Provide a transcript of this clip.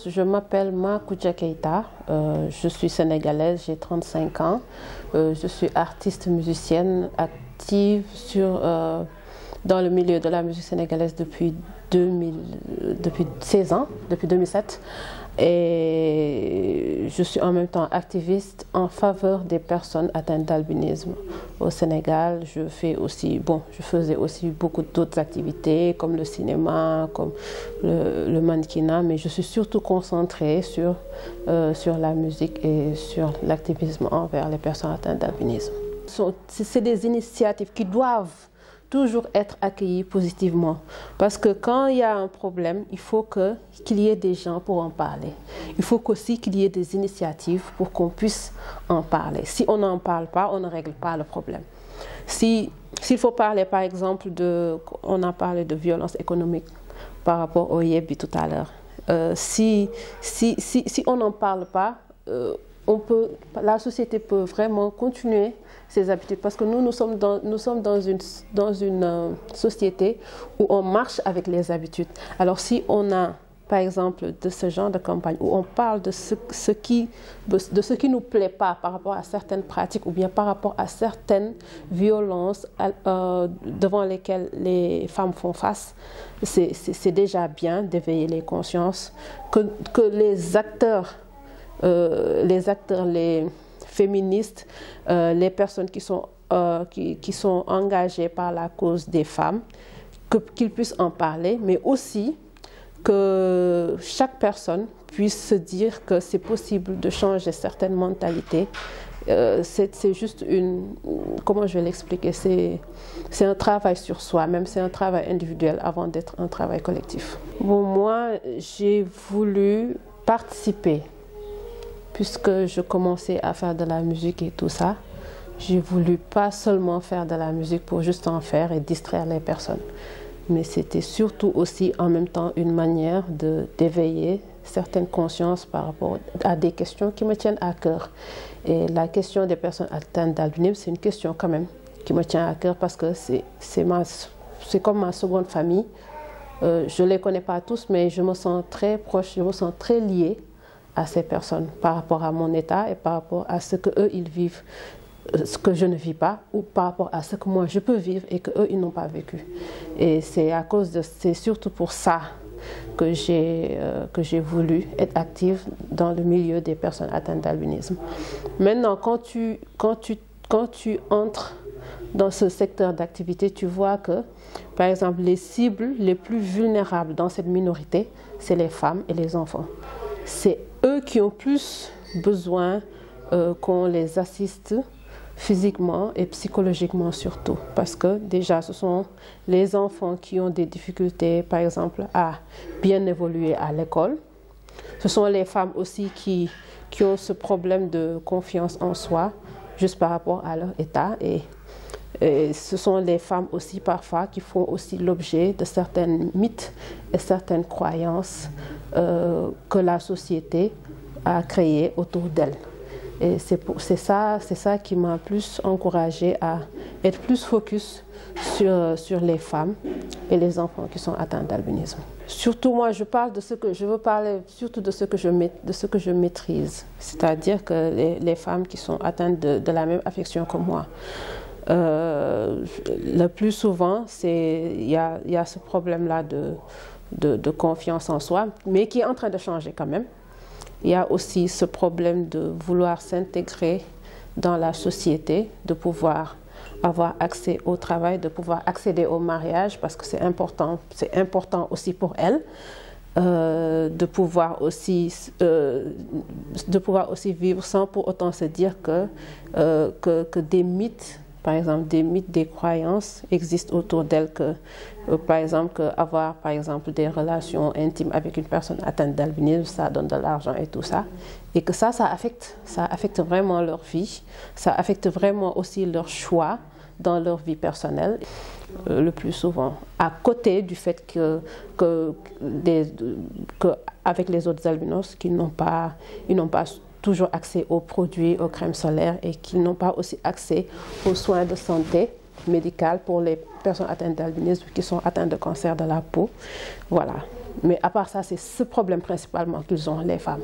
Je m'appelle Makoudia Keita, je suis sénégalaise, j'ai 35 ans. Je suis artiste musicienne active dans le milieu de la musique sénégalaise depuis 16 ans, depuis 2007. Et je suis en même temps activiste en faveur des personnes atteintes d'albinisme au Sénégal. Je faisais aussi beaucoup d'autres activités comme le cinéma, comme le mannequinat, mais je suis surtout concentrée sur la musique et sur l'activisme envers les personnes atteintes d'albinisme. C'est des initiatives qui doivent toujours être accueillis positivement. Parce que quand il y a un problème, il faut qu'il y ait des gens pour en parler. Il faut aussi qu'il y ait des initiatives pour qu'on puisse en parler. Si on n'en parle pas, on ne règle pas le problème. S'il faut parler, par exemple, on a parlé de violence économique par rapport au Yébi tout à l'heure. Si on n'en parle pas, la société peut vraiment continuer ses habitudes, parce que nous sommes dans une société où on marche avec les habitudes. Alors si on a, par exemple, de ce genre de campagne où on parle de ce qui nous plaît pas par rapport à certaines pratiques ou bien par rapport à certaines violences devant lesquelles les femmes font face, c'est déjà bien d'éveiller les consciences, que les acteurs, les féministes, les personnes qui sont engagées par la cause des femmes, qu'ils puissent en parler, mais aussi que chaque personne puisse se dire que c'est possible de changer certaines mentalités. C'est juste comment je vais l'expliquer, c'est un travail sur soi-même, c'est un travail individuel avant d'être un travail collectif. Bon, moi, j'ai voulu participer. Puisque je commençais à faire de la musique et tout ça, j'ai voulu pas seulement faire de la musique pour juste en faire et distraire les personnes, mais c'était surtout aussi en même temps une manière d'éveiller certaines consciences par rapport à des questions qui me tiennent à cœur. Et la question des personnes atteintes d'albinisme, c'est une question quand même qui me tient à cœur parce que c'est comme ma seconde famille. Je les connais pas tous, mais je me sens très proche, je me sens très liée à ces personnes par rapport à mon état et par rapport à ce que eux ils vivent, ce que je ne vis pas, ou par rapport à ce que moi je peux vivre et que eux ils n'ont pas vécu. Et c'est surtout pour ça que j'ai voulu être active dans le milieu des personnes atteintes d'albinisme. Maintenant, quand tu entres dans ce secteur d'activité, tu vois que, par exemple, les cibles les plus vulnérables dans cette minorité, c'est les femmes et les enfants. C'est eux qui ont plus besoin qu'on les assiste physiquement et psychologiquement surtout. Parce que déjà, ce sont les enfants qui ont des difficultés, par exemple, à bien évoluer à l'école. Ce sont les femmes aussi qui ont ce problème de confiance en soi, juste par rapport à leur état. Et ce sont les femmes aussi parfois qui font aussi l'objet de certains mythes et certaines croyances que la société a créées autour d'elles. Et c'est ça qui m'a plus encouragée à être plus focus sur les femmes et les enfants qui sont atteints d'albinisme. Surtout moi, je veux parler surtout de ce que je maîtrise, c'est-à-dire que les femmes qui sont atteintes de la même affection que moi. Le plus souvent, il y a ce problème-là de confiance en soi, mais qui est en train de changer quand même. Il y a aussi ce problème de vouloir s'intégrer dans la société, de pouvoir avoir accès au travail, de pouvoir accéder au mariage, parce que c'est important aussi pour elles, de pouvoir aussi vivre sans pour autant se dire que des mythes, par exemple, des croyances existent autour d'elles, par exemple, avoir des relations intimes avec une personne atteinte d'albinisme, ça donne de l'argent et tout ça. Et que ça affecte vraiment leur vie, ça affecte vraiment aussi leur choix dans leur vie personnelle, le plus souvent. À côté du fait que avec les autres albinos, ils n'ont pas toujours accès aux produits, aux crèmes solaires et qu'ils n'ont pas aussi accès aux soins de santé médicale pour les personnes atteintes d'albinisme qui sont atteintes de cancer de la peau. Voilà. Mais à part ça, c'est ce problème principalement qu'ils ont, les femmes.